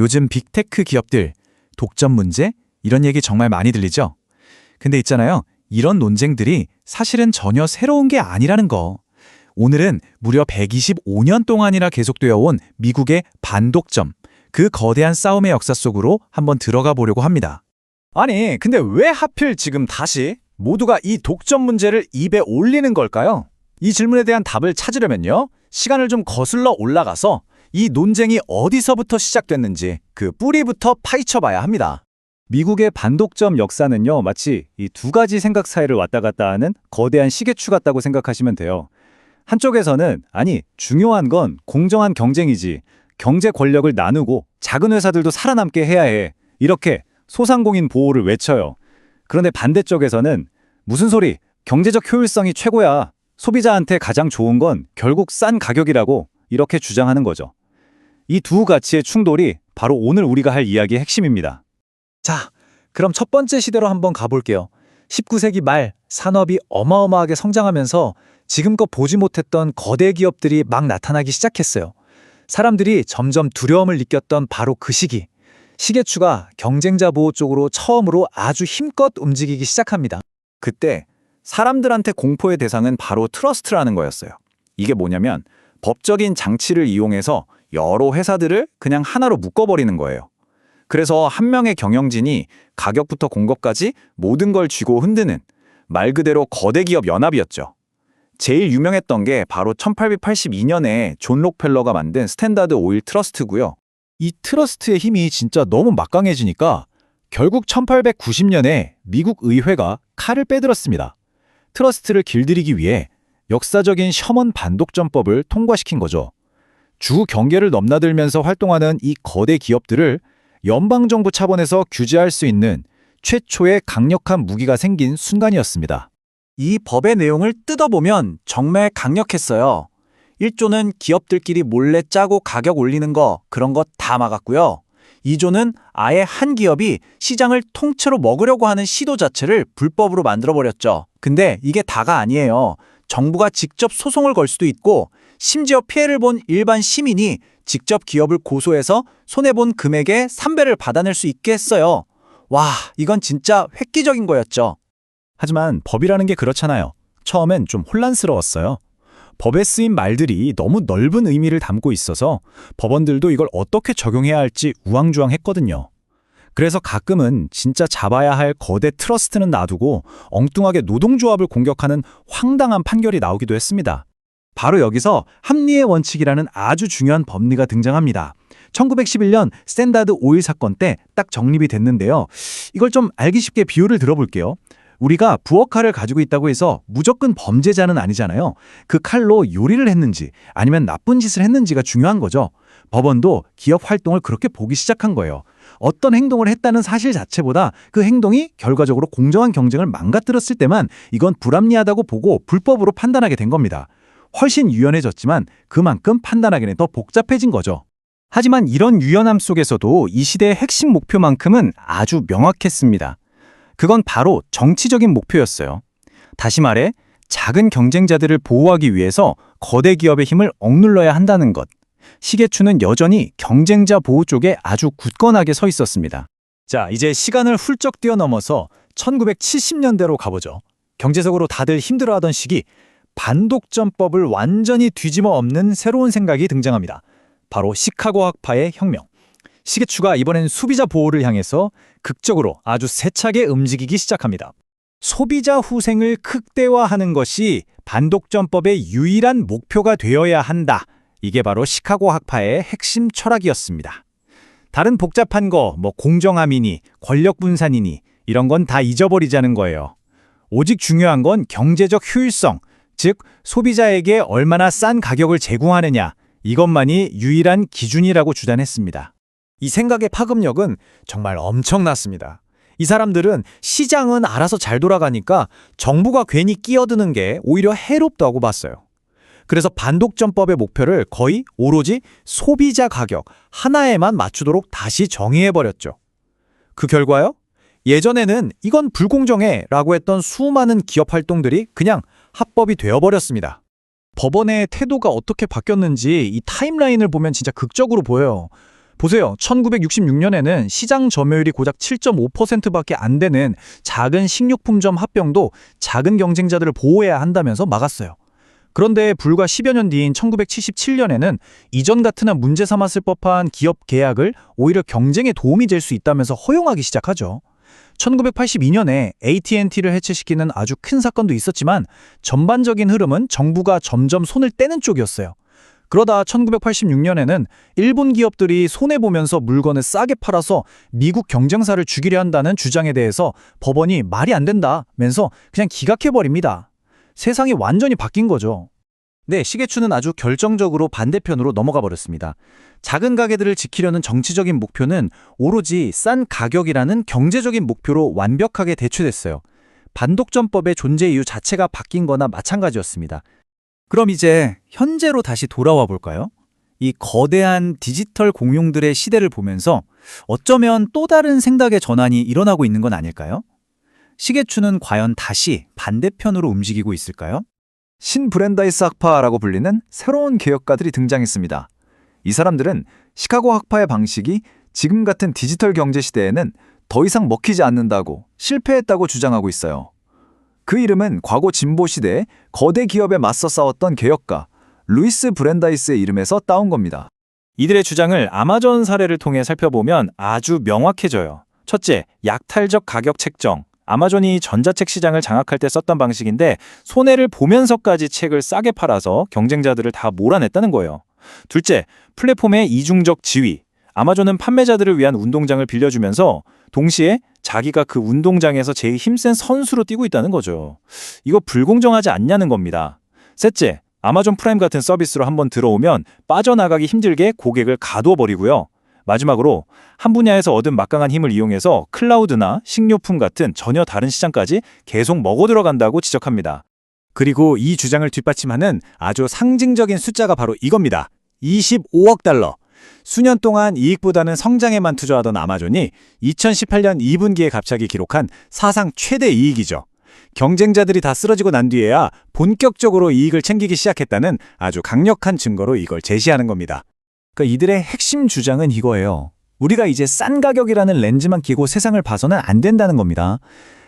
요즘 빅테크 기업들, 독점 문제? 이런 얘기 정말 많이 들리죠? 근데 있잖아요. 이런 논쟁들이 사실은 전혀 새로운 게 아니라는 거. 오늘은 무려 125년 동안이나 계속되어 온 미국의 반독점, 그 거대한 싸움의 역사 속으로 한번 들어가 보려고 합니다. 아니, 근데 왜 하필 지금 다시 모두가 이 독점 문제를 입에 올리는 걸까요? 이 질문에 대한 답을 찾으려면요, 시간을 좀 거슬러 올라가서 이 논쟁이 어디서부터 시작됐는지 그 뿌리부터 파헤쳐봐야 합니다. 미국의 반독점 역사는요, 마치 이 두 가지 생각 사이를 왔다 갔다 하는 거대한 시계추 같다고 생각하시면 돼요. 한쪽에서는 아니, 중요한 건 공정한 경쟁이지, 경제 권력을 나누고 작은 회사들도 살아남게 해야 해, 이렇게 소상공인 보호를 외쳐요. 그런데 반대쪽에서는 무슨 소리, 경제적 효율성이 최고야, 소비자한테 가장 좋은 건 결국 싼 가격이라고 이렇게 주장하는 거죠. 이 두 가치의 충돌이 바로 오늘 우리가 할 이야기의 핵심입니다. 자, 그럼 첫 번째 시대로 한번 가볼게요. 19세기 말 산업이 어마어마하게 성장하면서 지금껏 보지 못했던 거대 기업들이 막 나타나기 시작했어요. 사람들이 점점 두려움을 느꼈던 바로 그 시기, 시계추가 경쟁자 보호 쪽으로 처음으로 아주 힘껏 움직이기 시작합니다. 그때 사람들한테 공포의 대상은 바로 트러스트라는 거였어요. 이게 뭐냐면 법적인 장치를 이용해서 여러 회사들을 그냥 하나로 묶어버리는 거예요. 그래서 한 명의 경영진이 가격부터 공급까지 모든 걸 쥐고 흔드는 말 그대로 거대 기업 연합이었죠. 제일 유명했던 게 바로 1882년에 존 록펠러가 만든 스탠다드 오일 트러스트고요. 이 트러스트의 힘이 진짜 너무 막강해지니까 결국 1890년에 미국 의회가 칼을 빼들었습니다. 트러스트를 길들이기 위해 역사적인 셔먼 반독점법을 통과시킨 거죠. 주 경계를 넘나들면서 활동하는 이 거대 기업들을 연방정부 차원에서 규제할 수 있는 최초의 강력한 무기가 생긴 순간이었습니다. 이 법의 내용을 뜯어보면 정말 강력했어요. 1조는 기업들끼리 몰래 짜고 가격 올리는 거, 그런 거 다 막았고요. 2조는 아예 한 기업이 시장을 통째로 먹으려고 하는 시도 자체를 불법으로 만들어버렸죠. 근데 이게 다가 아니에요. 정부가 직접 소송을 걸 수도 있고, 심지어 피해를 본 일반 시민이 직접 기업을 고소해서 손해본 금액의 3배를 받아낼 수 있게 했어요. 와, 이건 진짜 획기적인 거였죠. 하지만 법이라는 게 그렇잖아요. 처음엔 좀 혼란스러웠어요. 법에 쓰인 말들이 너무 넓은 의미를 담고 있어서 법원들도 이걸 어떻게 적용해야 할지 우왕좌왕했거든요. 그래서 가끔은 진짜 잡아야 할 거대 트러스트는 놔두고 엉뚱하게 노동조합을 공격하는 황당한 판결이 나오기도 했습니다. 바로 여기서 합리의 원칙이라는 아주 중요한 법리가 등장합니다. 1911년 스탠다드 오일 사건 때 딱 정립이 됐는데요. 이걸 좀 알기 쉽게 비유를 들어볼게요. 우리가 부엌 칼을 가지고 있다고 해서 무조건 범죄자는 아니잖아요. 그 칼로 요리를 했는지 아니면 나쁜 짓을 했는지가 중요한 거죠. 법원도 기업 활동을 그렇게 보기 시작한 거예요. 어떤 행동을 했다는 사실 자체보다 그 행동이 결과적으로 공정한 경쟁을 망가뜨렸을 때만 이건 불합리하다고 보고 불법으로 판단하게 된 겁니다. 훨씬 유연해졌지만 그만큼 판단하기는 더 복잡해진 거죠. 하지만 이런 유연함 속에서도 이 시대의 핵심 목표만큼은 아주 명확했습니다. 그건 바로 정치적인 목표였어요. 다시 말해 작은 경쟁자들을 보호하기 위해서 거대 기업의 힘을 억눌러야 한다는 것. 시계추는 여전히 경쟁자 보호 쪽에 아주 굳건하게 서 있었습니다. 자, 이제 시간을 훌쩍 뛰어넘어서 1970년대로 가보죠. 경제적으로 다들 힘들어하던 시기, 반독점법을 완전히 뒤집어 엎는 새로운 생각이 등장합니다. 바로 시카고 학파의 혁명. 시계추가 이번엔 소비자 보호를 향해서 극적으로 아주 세차게 움직이기 시작합니다. 소비자 후생을 극대화하는 것이 반독점법의 유일한 목표가 되어야 한다. 이게 바로 시카고 학파의 핵심 철학이었습니다. 다른 복잡한 거, 공정함이니 권력 분산이니 이런 건 다 잊어버리자는 거예요. 오직 중요한 건 경제적 효율성, 즉 소비자에게 얼마나 싼 가격을 제공하느냐, 이것만이 유일한 기준이라고 주장했습니다. 이 생각의 파급력은 정말 엄청났습니다. 이 사람들은 시장은 알아서 잘 돌아가니까 정부가 괜히 끼어드는 게 오히려 해롭다고 봤어요. 그래서 반독점법의 목표를 거의 오로지 소비자 가격 하나에만 맞추도록 다시 정의해버렸죠. 그 결과요? 예전에는 이건 불공정해 라고 했던 수많은 기업 활동들이 그냥 합법이 되어버렸습니다. 법원의 태도가 어떻게 바뀌었는지 이 타임라인을 보면 진짜 극적으로 보여요. 보세요. 1966년에는 시장 점유율이 고작 7.5%밖에 안 되는 작은 식료품점 합병도 작은 경쟁자들을 보호해야 한다면서 막았어요. 그런데 불과 10여 년 뒤인 1977년에는 이전 같은 한 문제 삼았을 법한 기업 계약을 오히려 경쟁에 도움이 될 수 있다면서 허용하기 시작하죠. 1982년에 AT&T를 해체시키는 아주 큰 사건도 있었지만 전반적인 흐름은 정부가 점점 손을 떼는 쪽이었어요. 그러다 1986년에는 일본 기업들이 손해보면서 물건을 싸게 팔아서 미국 경쟁사를 죽이려 한다는 주장에 대해서 법원이 말이 안 된다면서 그냥 기각해버립니다. 세상이 완전히 바뀐 거죠. 네, 시계추는 아주 결정적으로 반대편으로 넘어가 버렸습니다. 작은 가게들을 지키려는 정치적인 목표는 오로지 싼 가격이라는 경제적인 목표로 완벽하게 대체됐어요. 반독점법의 존재 이유 자체가 바뀐 거나 마찬가지였습니다. 그럼 이제 현재로 다시 돌아와 볼까요? 이 거대한 디지털 공룡들의 시대를 보면서 어쩌면 또 다른 생각의 전환이 일어나고 있는 건 아닐까요? 시계추는 과연 다시 반대편으로 움직이고 있을까요? 신브랜다이스 학파라고 불리는 새로운 개혁가들이 등장했습니다. 이 사람들은 시카고 학파의 방식이 지금 같은 디지털 경제 시대에는 더 이상 먹히지 않는다고 실패했다고 주장하고 있어요. 그 이름은 과거 진보 시대에 거대 기업에 맞서 싸웠던 개혁가 루이스 브랜다이스의 이름에서 따온 겁니다. 이들의 주장을 아마존 사례를 통해 살펴보면 아주 명확해져요. 첫째, 약탈적 가격 책정. 아마존이 전자책 시장을 장악할 때 썼던 방식인데 손해를 보면서까지 책을 싸게 팔아서 경쟁자들을 다 몰아냈다는 거예요. 둘째, 플랫폼의 이중적 지위. 아마존은 판매자들을 위한 운동장을 빌려주면서 동시에 자기가 그 운동장에서 제일 힘센 선수로 뛰고 있다는 거죠. 이거 불공정하지 않냐는 겁니다. 셋째, 아마존 프라임 같은 서비스로 한번 들어오면 빠져나가기 힘들게 고객을 가두어 버리고요. 마지막으로 한 분야에서 얻은 막강한 힘을 이용해서 클라우드나 식료품 같은 전혀 다른 시장까지 계속 먹어 들어간다고 지적합니다. 그리고 이 주장을 뒷받침하는 아주 상징적인 숫자가 바로 이겁니다. 25억 달러. 수년 동안 이익보다는 성장에만 투자하던 아마존이 2018년 2분기에 갑자기 기록한 사상 최대 이익이죠. 경쟁자들이 다 쓰러지고 난 뒤에야 본격적으로 이익을 챙기기 시작했다는 아주 강력한 증거로 이걸 제시하는 겁니다. 그러니까 이들의 핵심 주장은 이거예요. 우리가 이제 싼 가격이라는 렌즈만 끼고 세상을 봐서는 안 된다는 겁니다.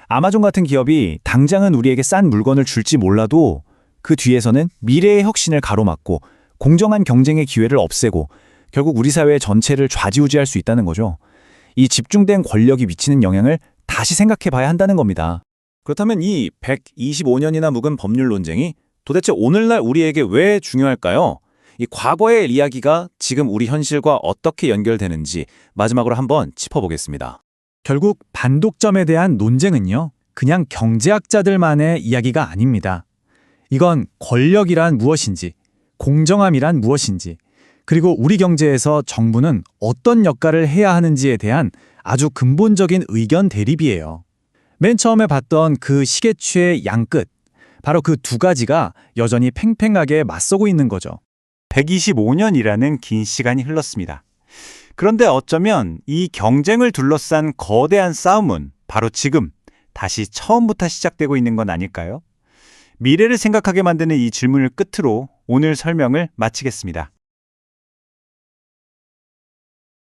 아마존 같은 기업이 당장은 우리에게 싼 물건을 줄지 몰라도 그 뒤에서는 미래의 혁신을 가로막고 공정한 경쟁의 기회를 없애고 결국 우리 사회 전체를 좌지우지할 수 있다는 거죠. 이 집중된 권력이 미치는 영향을 다시 생각해 봐야 한다는 겁니다. 그렇다면 이 125년이나 묵은 법률 논쟁이 도대체 오늘날 우리에게 왜 중요할까요? 이 과거의 이야기가 지금 우리 현실과 어떻게 연결되는지 마지막으로 한번 짚어보겠습니다. 결국 반독점에 대한 논쟁은요, 그냥 경제학자들만의 이야기가 아닙니다. 이건 권력이란 무엇인지, 공정함이란 무엇인지, 그리고 우리 경제에서 정부는 어떤 역할을 해야 하는지에 대한 아주 근본적인 의견 대립이에요. 맨 처음에 봤던 그 시계추의 양끝, 바로 그 두 가지가 여전히 팽팽하게 맞서고 있는 거죠. 125년이라는 긴 시간이 흘렀습니다. 그런데 어쩌면 이 경쟁을 둘러싼 거대한 싸움은 바로 지금 다시 처음부터 시작되고 있는 건 아닐까요? 미래를 생각하게 만드는 이 질문을 끝으로 오늘 설명을 마치겠습니다.